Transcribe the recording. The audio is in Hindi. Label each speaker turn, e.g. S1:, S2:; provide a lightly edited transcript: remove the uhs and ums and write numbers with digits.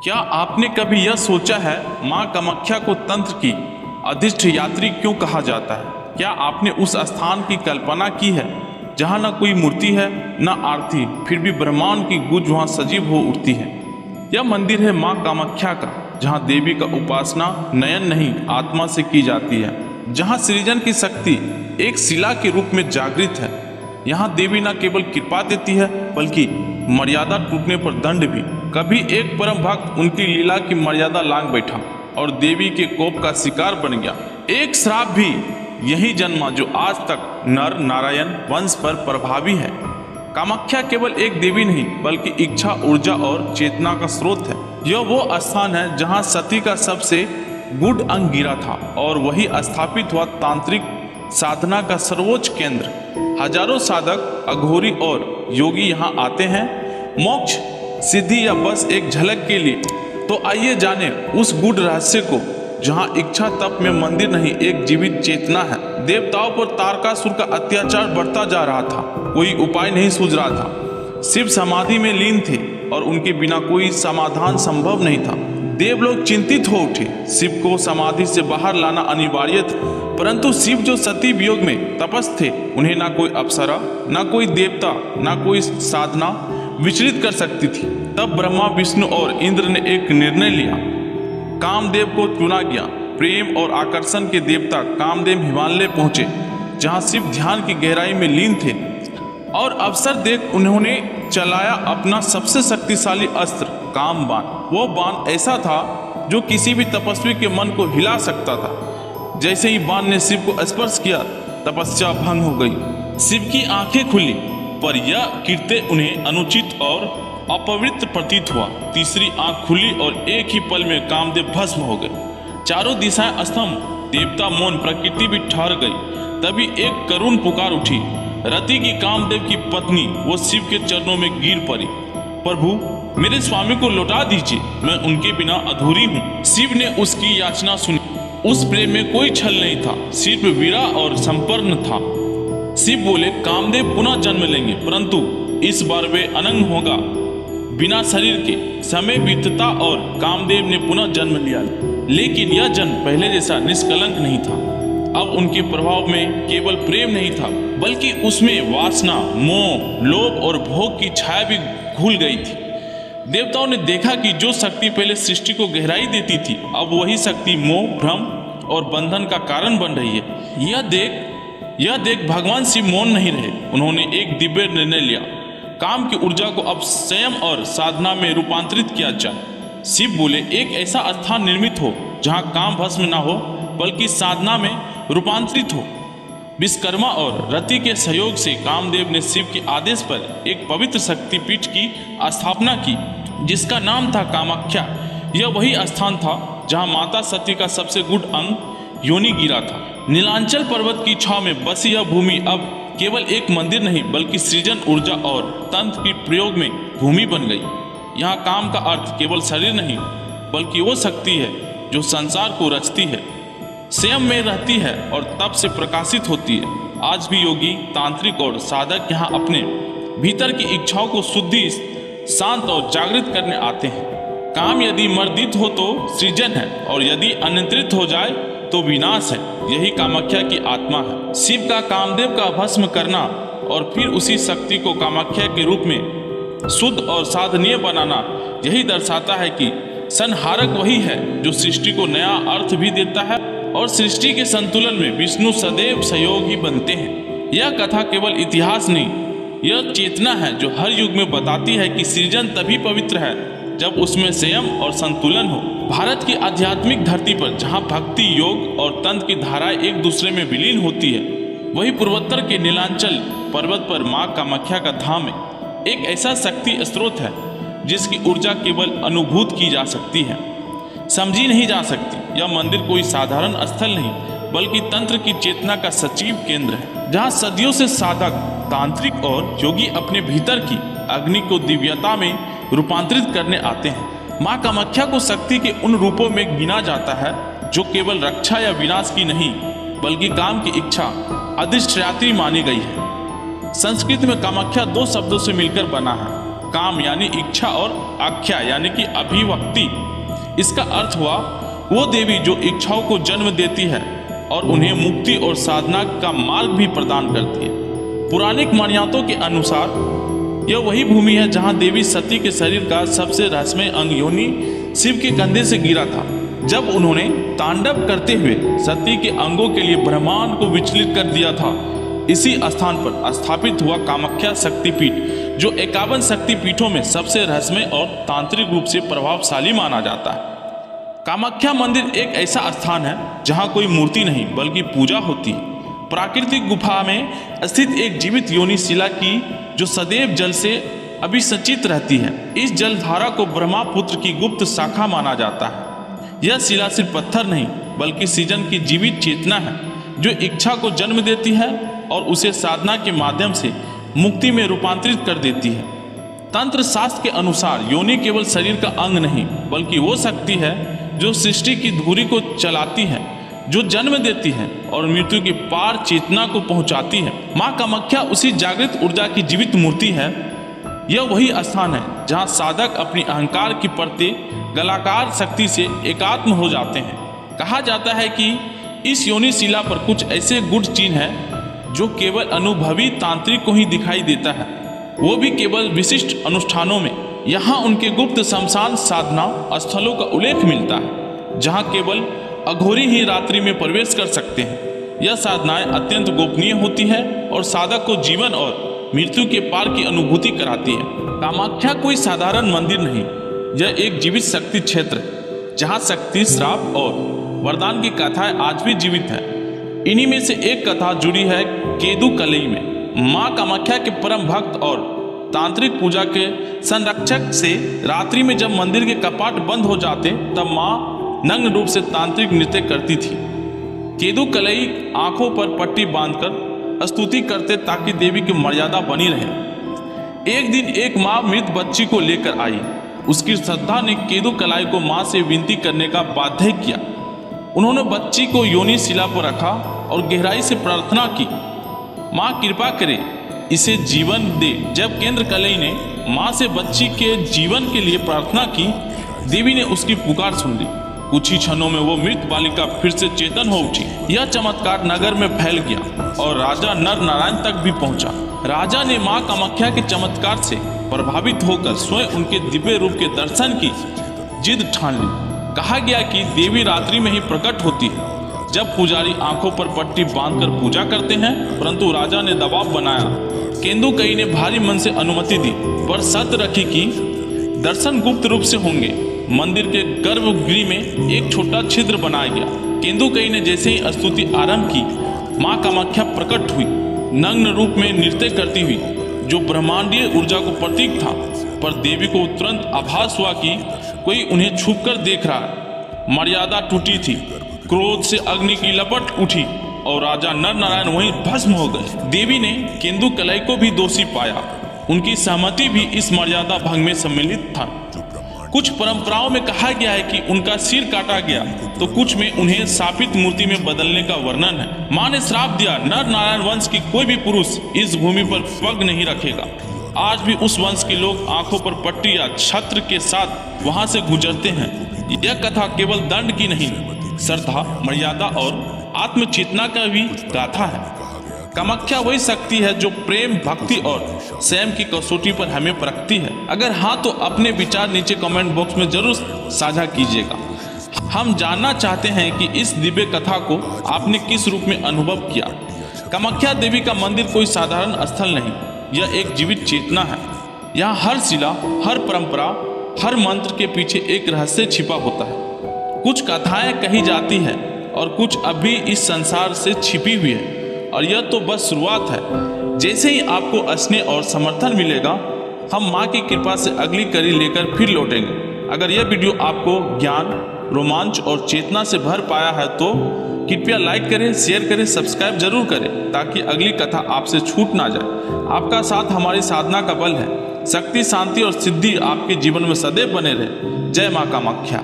S1: क्या आपने कभी यह सोचा है माँ कामाख्या को तंत्र की अधिष्ठ यात्री क्यों कहा जाता है? क्या आपने उस स्थान की कल्पना की है जहाँ न कोई मूर्ति है न आरती, फिर भी ब्रह्मांड की गूंज वहाँ सजीव हो उठती है? यह मंदिर है माँ कामाख्या का, जहाँ देवी का उपासना नयन नहीं आत्मा से की जाती है, जहाँ सृजन की शक्ति एक शिला के रूप में जागृत है। यहाँ देवी न केवल कृपा देती है बल्कि मर्यादा टूटने पर दंड भी। कभी एक परम भक्त उनकी लीला की मर्यादा लांघ बैठा और देवी के कोप का शिकार बन गया। एक श्राप भी यही जन्मा जो आज तक नर नारायण वंश पर प्रभावी है। कामाख्या केवल एक देवी नहीं बल्कि इच्छा, ऊर्जा और चेतना का स्रोत है। यह वो स्थान है जहाँ सती का सबसे गूढ़ अंग गिरा था और वही स्थापित हुआ तांत्रिक साधना का सर्वोच्च केंद्र। हजारों साधक, अघोरी और योगी यहाँ आते हैं मोक्ष, सिद्धि या बस एक झलक के लिए। तो आइए जाने उस गूढ़ रहस्य को जहाँ इच्छा तप में मंदिर नहीं एक जीवित चेतना है। देवताओं पर तारकासुर का अत्याचार बढ़ता जा रहा था, कोई उपाय नहीं सूझ रहा था। शिव समाधि में लीन थे और उनके बिना कोई समाधान संभव नहीं था। देवलोग चिंतित हो उठे, शिव को समाधि से बाहर लाना अनिवार्य था, परंतु शिव जो सती वियोग में तपस्थ थे, उन्हें ना कोई अप्सरा, ना कोई देवता, ना कोई साधना विचलित कर सकती थी। तब ब्रह्मा, विष्णु और इंद्र ने एक निर्णय लिया। कामदेव को चुना गया। प्रेम और आकर्षण के देवता कामदेव हिमालय पहुंचे, जहां शिव ध्यान की गहराई में लीन थे, और अवसर देख उन्होंने चलाया अपना सबसे शक्तिशाली अस्त्र काम बाण। वो बाण ऐसा था जो किसी भी तपस्वी के मन को हिला सकता था। जैसे ही बाण ने शिव को स्पर्श किया, तपस्या भंग हो गई। शिव की आंखें खुली, पर यह कृत्य उन्हें अनुचित और अपवित्र प्रतीत हुआ। तीसरी आंख खुली और एक ही पल में कामदेव भस्म हो गए। चारों दिशाएं स्तंभ, देवता मौन, प्रकृति भी ठहर गई। तभी एक करुण पुकार उठी। रति की कामदेव की पत्नी वो शिव के चरणों में गिर पड़ी। प्रभु, मेरे स्वामी को लौटा दीजिए, मैं उनके बिना अधूरी हूँ। शिव ने उसकी याचना सुनी। उस प्रेम में कोई छल नहीं था, सिर्फ वीरा और संपन्न था। शिव बोले, कामदेव पुनः जन्म लेंगे, परंतु इस बार वे अनंग होगा, बिना शरीर के। समय बीतता और कामदेव ने पुनः जन्म लिया, लेकिन यह जन्म पहले जैसा निष्कलंक नहीं था। अब उनके प्रभाव में केवल प्रेम नहीं था, बल्कि उसमें वासना, मोह, लोभ और भोग की छाया भी घुल गई थी। देवताओं ने देखा कि जो शक्ति पहले सृष्टि को गहराई देती थी, अब वही शक्ति मोह, भ्रम और बंधन का कारण बन रही है। यह देख भगवान शिव मौन नहीं रहे। उन्होंने एक दिव्य निर्णय लिया। काम की ऊर्जा को अब संयम और साधना में रूपांतरित किया जाए। शिव बोले, एक ऐसा स्थान निर्मित हो जहाँ काम भस्म न हो बल्कि साधना में रूपांतरित हो। विश्वकर्मा और रति के सहयोग से कामदेव ने शिव के आदेश पर एक पवित्र शक्तिपीठ की स्थापना की, जिसका नाम था कामाख्या। यह वही स्थान था जहां माता सती का सबसे गूढ़ अंग योनि गिरा था। नीलांचल पर्वत की छांव में बसी यह भूमि अब केवल एक मंदिर नहीं बल्कि सृजन, ऊर्जा और तंत्र की प्रयोग में भूमि बन गई। यहाँ काम का अर्थ केवल शरीर नहीं बल्कि वो शक्ति है जो संसार को रचती है, स्वयं में रहती है और तप से प्रकाशित होती है। आज भी योगी, तांत्रिक और साधक यहाँ अपने भीतर की इच्छाओं को शुद्धि, शांत और जागृत करने आते हैं। काम यदि मर्दित हो तो सृजन है, और यदि अनियंत्रित हो जाए तो विनाश है। यही कामाख्या की आत्मा है। शिव का कामदेव का भस्म करना और फिर उसी शक्ति को कामाख्या के रूप में शुद्ध और साधनीय बनाना, यही दर्शाता है कि संहारक वही है जो सृष्टि को नया अर्थ भी देता है, और सृष्टि के संतुलन में विष्णु सदैव सहयोगी बनते हैं। यह कथा केवल इतिहास नहीं, यह चेतना है जो हर युग में बताती है कि सृजन तभी पवित्र है जब उसमें संयम और संतुलन हो। भारत की आध्यात्मिक धरती पर जहाँ भक्ति, योग और तंत्र की धाराएं एक दूसरे में विलीन होती है, वही पूर्वोत्तर के नीलांचल पर्वत पर माँ कामाख्या का धाम है। एक ऐसा शक्ति स्रोत है जिसकी ऊर्जा केवल अनुभूत की जा सकती है, समझी नहीं जा सकती। यह मंदिर कोई साधारण स्थल नहीं बल्कि तंत्र की चेतना का सजीव केंद्र है, जहाँ सदियों से साधक, तांत्रिक और योगी अपने भीतर की अग्नि को दिव्यता में रूपांतरित करने आते हैं। माँ कामाख्या को शक्ति के उन रूपों में गिना जाता है जो केवल रक्षा या विनाश की नहीं बल्कि काम की इच्छा, अधिष्ठात्री मानी गई है। संस्कृत में कामाख्या दो शब्दों से मिलकर बना है। काम यानी इच्छा और आख्या यानी कि अभिव्यक्ति। इसका अर्थ हुआ वो देवी जो इच्छाओं को जन्म देती है और उन्हें मुक्ति और साधना का मार्ग भी प्रदान करती है। पौराणिक मान्यताओं के अनुसार यह वही भूमि है जहां देवी सती के शरीर का सबसे रहस्यमय अंग योनि शिव के कंधे से गिरा था, जब उन्होंने तांडव करते हुए सती के अंगों के लिए ब्रह्मांड को विचलित कर दिया था। इसी स्थान पर स्थापित हुआ कामाख्या शक्तिपीठ, जो 51 शक्तिपीठों में सबसे रहस्यमय और तांत्रिक रूप से प्रभावशाली माना जाता है। कामाख्या मंदिर एक ऐसा स्थान है जहां कोई मूर्ति नहीं बल्कि पूजा होती है। प्राकृतिक गुफा में स्थित एक जीवित योनि शिला की जो सदैव जल से अभिसंचित रहती है। इस जलधारा को ब्रह्मपुत्र की गुप्त शाखा माना जाता है। यह शिला सिर्फ पत्थर नहीं बल्कि सृजन की जीवित चेतना है जो इच्छा को जन्म देती है और उसे साधना के माध्यम से मुक्ति में रूपांतरित कर देती है। तंत्र शास्त्र के अनुसार योनि केवल शरीर का अंग नहीं बल्कि वो शक्ति है जो सृष्टि की धुरी को चलाती है, जो जन्म देती है और मृत्यु के पार चेतना को पहुंचाती है। माँ कामाख्या उसी जागृत ऊर्जा की जीवित मूर्ति है। यह वही स्थान है जहाँ साधक अपनी अहंकार की परतें गलाकार शक्ति से एकात्म हो जाते हैं। कहा जाता है कि इस योनि शिला पर कुछ ऐसे गुड़ चिन्ह हैं जो केवल अनुभवी तांत्रिक को ही दिखाई देता है, वो भी केवल विशिष्ट अनुष्ठानों में। यहाँ उनके गुप्त शमशान साधना स्थलों का उल्लेख मिलता है जहाँ केवल अघोरी ही रात्रि में प्रवेश कर सकते हैं। यह साधनाएं अत्यंत गोपनीय होती है और साधक को जीवन और मृत्यु के पार की अनुभूति कराती है। कामाख्या कोई साधारण मंदिर नहीं, यह एक जीवित शक्ति क्षेत्र है जहाँ शक्ति, श्राप और वरदान की कथाएं आज भी जीवित है। इन्हीं में से एक कथा जुड़ी है केदु कलई में। माँ कामाख्या के परम भक्त और तांत्रिक पूजा के संरक्षक से रात्रि में जब मंदिर के कपाट बंद हो जाते तब माँ नग्न रूप से तांत्रिक नृत्य करती थी। केदु कलई आंखों पर पट्टी बांधकर स्तुति करते ताकि देवी की मर्यादा बनी रहे। एक दिन एक माँ मृत बच्ची को लेकर आई। उसकी श्रद्धा ने केदु कलाई को माँ से विनती करने का बाध्य किया। उन्होंने बच्ची को योनि शिला पर रखा और गहराई से प्रार्थना की, माँ कृपा करे इसे जीवन दे। जब केंद्र कलई ने माँ से बच्ची के जीवन के लिए प्रार्थना की, देवी ने उसकी पुकार सुन ली। कुछ ही क्षणों में वो मृत बालिका फिर से चेतन हो उठी। यह चमत्कार नगर में फैल गया और राजा नर नारायण तक भी पहुंचा। राजा ने माँ कामाख्या के चमत्कार से प्रभावित होकर स्वयं उनके दिव्य रूप के दर्शन की जिद ठान ली। कहा गया कि देवी रात्रि में ही प्रकट होती है जब पुजारी आंखों पर पट्टी बांधकर पूजा करते हैं, परंतु राजा ने दबाव बनाया। केंदु कई ने भारी मन से अनुमति दी, पर शर्त रखी कि दर्शन गुप्त रूप से होंगे। मंदिर के गर्भगृह में एक छोटा छिद्र बनाया गया। केंदु कई ने जैसे ही स्तुति आरंभ की, माँ कामाख्या प्रकट हुई, नग्न रूप में नृत्य करती हुई, जो ब्रह्मांडीय ऊर्जा को प्रतीक था। पर देवी को तुरंत आभास हुआ कि कोई उन्हें छुप कर देख रहा है। मर्यादा टूटी थी, क्रोध से अग्नि की लपट उठी और राजा नर नारायण वहीं भस्म हो गए। देवी ने केंदु कलई को भी दोषी पाया। उनकी सहमति भी इस मर्यादा भंग में सम्मिलित था। कुछ परंपराओं में कहा गया है कि उनका सिर काटा गया, तो कुछ में उन्हें शापित मूर्ति में बदलने का वर्णन है। माँ ने श्राप दिया, नर नारायण वंश की कोई भी पुरुष इस भूमि पर पग नहीं रखेगा। आज भी उस वंश के लोग आंखों पर पट्टी या छत्र के साथ वहां से गुजरते हैं। यह कथा केवल दंड की नहीं, श्रद्धा, मर्यादा और आत्मचेतना का भी गाथा है। कामाख्या वही शक्ति है जो प्रेम, भक्ति और संयम की कसौटी पर हमें परखती है। अगर हाँ तो अपने विचार नीचे कमेंट बॉक्स में जरूर साझा कीजिएगा। हम जानना चाहते हैं कि इस दिव्य कथा को आपने किस रूप में अनुभव किया। कामाख्या देवी का मंदिर कोई साधारण स्थल नहीं, यह एक जीवित चेतना है। यहाँ हर शिला, हर परंपरा, हर मंत्र के पीछे एक रहस्य छिपा होता है। कुछ कथाएं कही जाती है और कुछ अभी इस संसार से छिपी हुई है, और यह तो बस शुरुआत है। जैसे ही आपको स्नेह और समर्थन मिलेगा, हम माँ की कृपा से अगली कड़ी लेकर फिर लौटेंगे। अगर यह वीडियो आपको ज्ञान, रोमांच और चेतना से भर पाया है तो कृपया लाइक करें, शेयर करें, सब्सक्राइब जरूर करें ताकि अगली कथा आपसे छूट ना जाए। आपका साथ हमारी साधना का बल है। शक्ति, शांति और सिद्धि आपके जीवन में सदैव बने रहे। जय माँ कामाख्या।